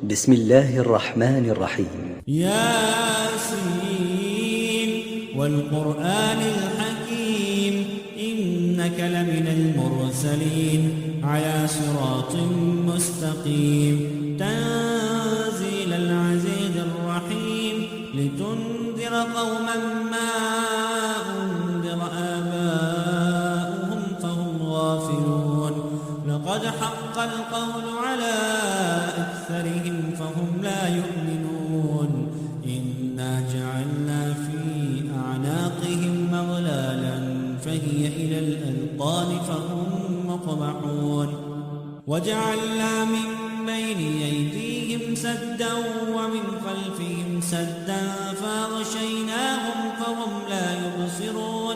بسم الله الرحمن الرحيم. ياسين والقرآن الحكيم إنك لمن المرسلين على صراط مستقيم تنزيل العزيز الرحيم لتنذر قوما ما أنذر آباؤهم فهم غافلون لقد حق القول على أكثرهم فهم لا يؤمنون إنا جعلنا في أعناقهم مغلالا فهي إلى الأذقان فهم مقمحون وجعلنا من بين أيديهم سدا ومن خلفهم سدا فأغشيناهم فهم لا يبصرون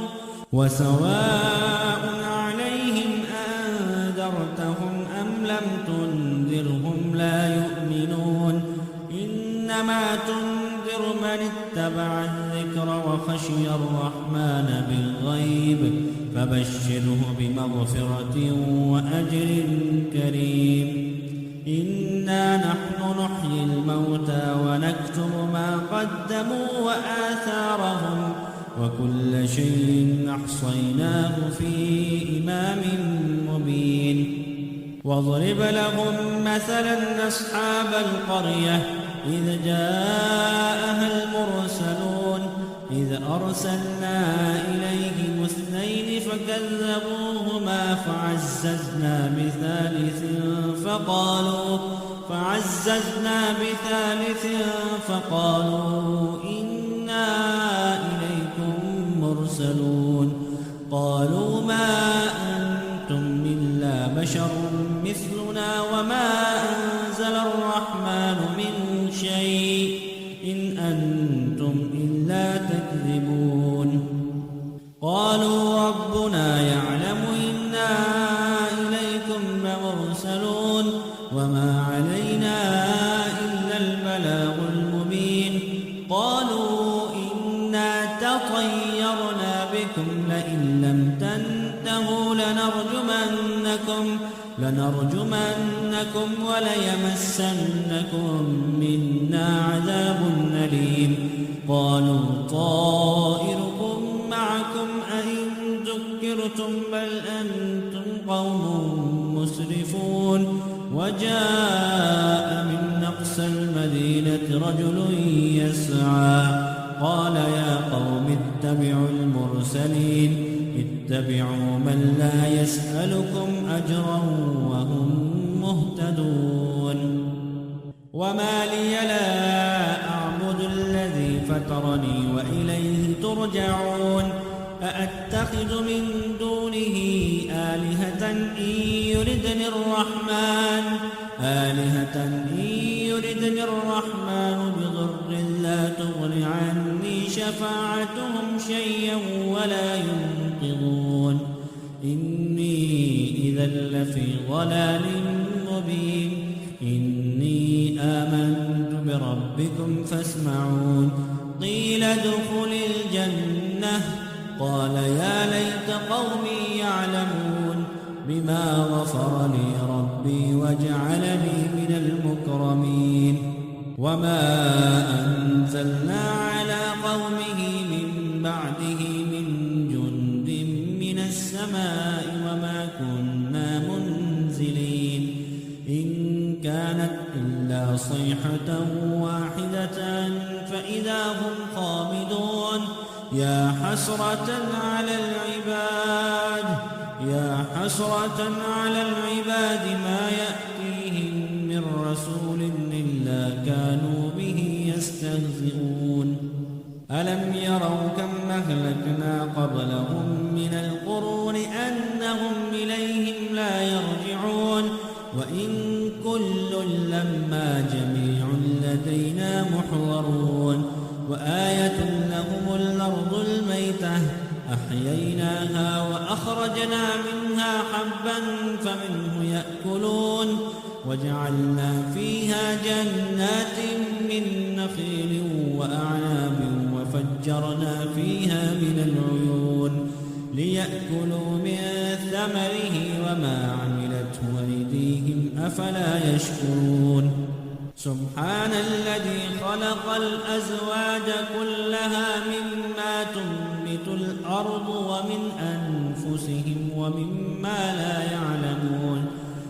وسواء عليهم أنذرتهم أم لم تنذرهم لا يؤمنون إنما تنذر من اتبع الذكر وخشي الرحمن بالغيب فبشره بمغفرة وأجر كريم إنا نحن نحيي الموتى ونكتب ما قدموا وآثارهم وكل شيء أحصيناه في إمام مبين واضرب لهم مثلا أصحاب القرية إذ جاءها المرسلون إذ أرسلنا إليهم اثنين فكذبوهما فعززنا بثالث فقالوا إنا إليكم مرسلون قالوا ما أنتم إلا بشر مثلنا وما أنزل الرحمن من شيء إن أنتم إلا تكذبون قالوا ربنا يعلم إنا إليكم لمرسلون وما علينا إلا البلاغ المبين قالوا إنا تطيرنا بكم لئن لم تنتهوا لنرجمنكم وليمسنكم منا عذاب أليم قالوا طائركم معكم أئن ذكرتم بل أنتم قوم مسرفون وجاء من أقصى المدينة رجل يسعى قال يا قوم اتبعوا المرسلين اتبعوا من لا يسألكم أجرا وهم مهتدون وما لي لا أعبد الذي فطرني وإليه ترجعون أأتخذ من دونه آلهة إن يردني الرحمن بضر لا تغن عني شفاعتهم شيئا ولا ينقذون إني إذا لفي ضلال مبين إني آمنت بربكم فاسمعون قيل ادخل الجنة قال يا ليت قومي يعلمون بما غفر لي ربي وجعلني من المكرمين وما أنزلنا على قومه من بعده من جند من السماء وما كنا منزلين إن كانت إلا صيحة واحدة فإذا هم خامدون يا حسرة على العباد ما يأتيهم من رسول إلا كانوا به يستهزئون ألم يروا كم أهلكنا قبلهم من القرون أنهم إليهم لا يرجعون وإن كل لما جميع لدينا محضرون وآية لهم الأرض الميتة أحييناها وأخرجنا منها حبا فمنه يأكلون وجعلنا فيها جنات من نخيل وأعناب وفجرنا فيها من العيون ليأكلوا من ثمره وما عملته أيديهم أفلا يشكرون سبحان الذي خلق الأزواج كلها مما تنبت الأرض ومن أنفسهم ومما لا يعلمون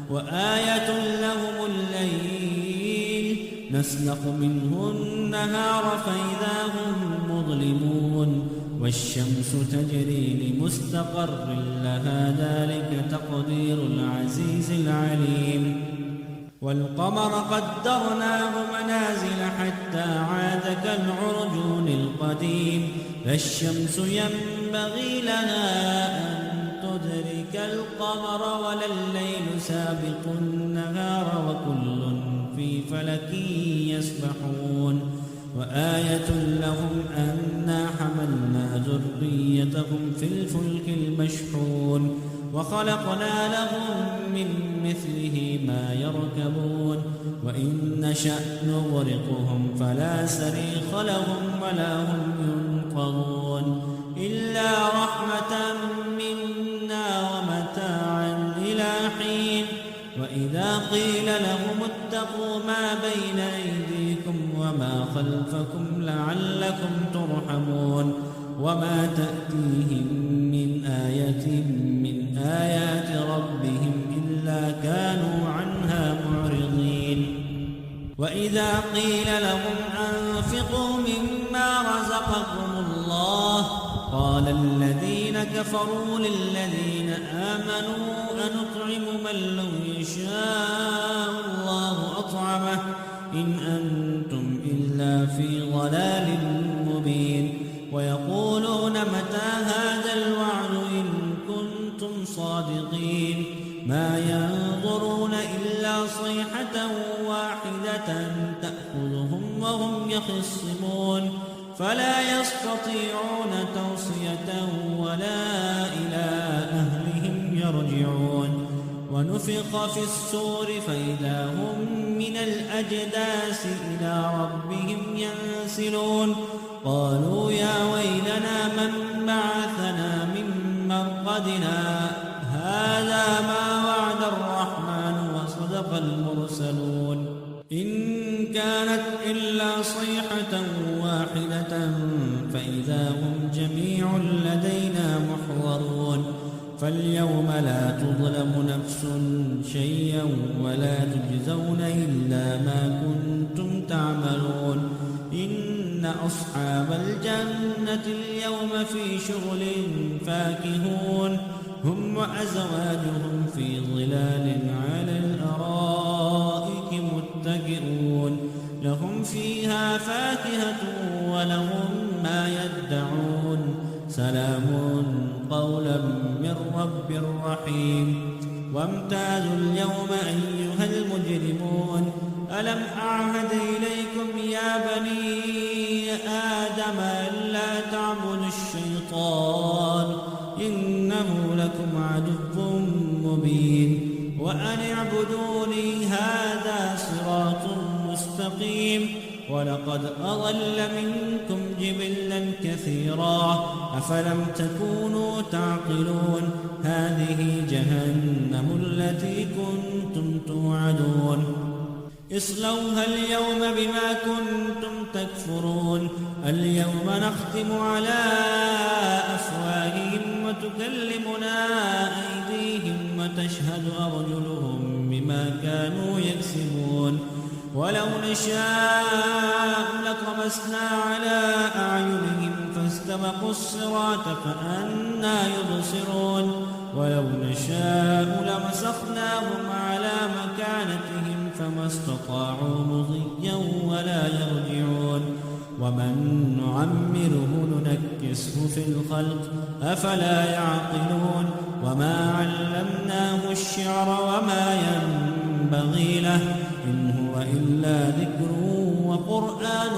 وآية لهم الليل نسلخ منه النهار فإذا هم مظلمون والشمس تجري لمستقر لها ذلك تقدير العزيز العليم والقمر قدرناه منازل حتى عاد كالعرجون القديم لا الشمس ينبغي لها أن تدرك القمر ولا الليل سابق النهار وكل في فلك يسبحون وآية لهم أنا حملنا ذريتهم في الفلك المشحون وخلقنا لهم من مثله ما يركبون وإن نشأ نغرقهم فلا صريخ لهم ولا هم ينقذون إلا رحمة منا ومتاعا إلى حين وإذا قيل لهم اتقوا ما بين أيديكم وما خلفكم لعلكم ترحمون وما تأتيهم من آية من آيات ربهم إلا كانوا عنها معرضين وإذا قيل لهم أنفقوا مما رزقكم الله قال الذين كفروا للذين آمنوا أنطعم من لو يشاء الله أطعمه إن أنتم إلا في ضلال مبين ويقولون متى هذا الوعد إن كنتم صادقين ما ينظرون إلا صيحة واحدة تأخذهم وهم يخصمون فلا يستطيعون توصية ولا إلى أهلهم يرجعون ونفخ في الصور فإذا هم من الأجداث إلى ربهم ينسلون قالوا يا ويلنا من بعثنا من مرقدنا هذا ما وعد الرحمن وصدق المرسلون إن كانت إلا صيحة واحدة فإذا هم جميع لدينا محضرون فاليوم لا تظلم نفس شيئا ولا تجزون إلا ما كنتم تعملون إن أصحاب الجنة اليوم في شغل فاكهون هم وأزواجهم في ظلال على الأرائك متكئون لهم فيها فاكهة ولهم ما يدعون سلام قولا من رب رحيم وامتازوا اليوم أيها المجرمون ألم أعهد إليكم يا بني آدم ألا تعبدوا الشيطان إنه لكم عدو مبين وأن اعبدوني هذا صراط مستقيم ولقد أضل منكم جبلا كثيرا أفلم تكونوا تعقلون هذه جهنم التي كنتم توعدون اصلوها اليوم بما كنتم تكفرون اليوم نختم على أفواههم وتكلمنا أيديهم وتشهد أرجلهم بما كانوا يكسبون ولو نشاء لطمسنا على أعينهم فاستبقوا الصراط فأنى يبصرون ولو نشاء لمسخناهم على مكانتهم فما استطاعوا مضيا ولا يرجعون ومن نعمره ننكسه في الخلق أفلا يعقلون وما علمناه الشعر وما ينبغي له إن هو إلا ذكر وقرآن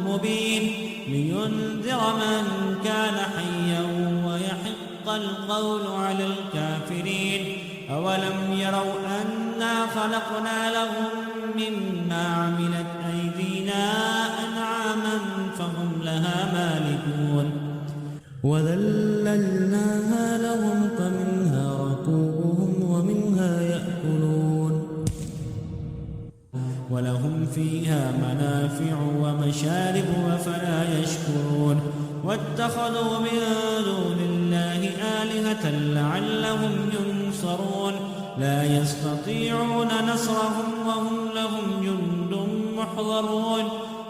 مبين لينذر من كان حيا ويحق القول على الكافرين أولم يروا أنا خلقنا لهم مما عملت أيدينا أنعاما فهم لها مالكون وذللناها لهم فمنها ركوبهم ومنها يأكلون ولهم فيها فيها منافع ومشارب أفلا يشكرون واتخذوا من دون الله آلهة لعلهم ينصرون لا يستطيعون نصرهم وهم لهم جند محضرون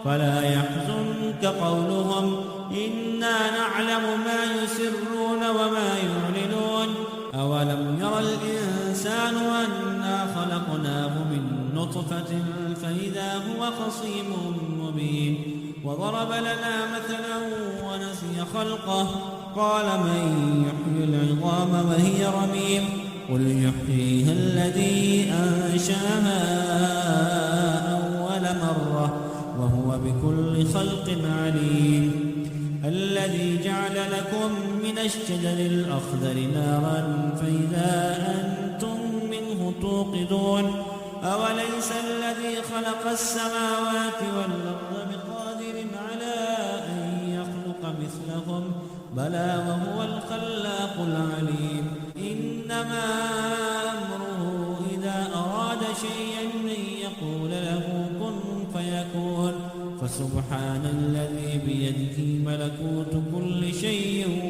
فلا يحزنك قولهم إنا نعلم ما يسرون وما يعلنون أولم ير الإنسان أنا خلقناه من نطفة فإذا هو خصيم مبين وضرب لنا مثلا ونسي خلقه قال من يحيي العظام وهي رميم قل يحييها الذي أنشأها أول مرة وهو بكل خلق عليم الذي جعل لكم من الشجر الأخضر نارا فإذا أنتم منه توقدون أوليس الذي خلق السماوات والأرض بقادر على أن يخلق مثلهم بلى وهو الخلاق العليم إنما أمره إذا أراد شيئا أن يقول له كن فيكون فسبحان الذي بيده ملكوت كل شيء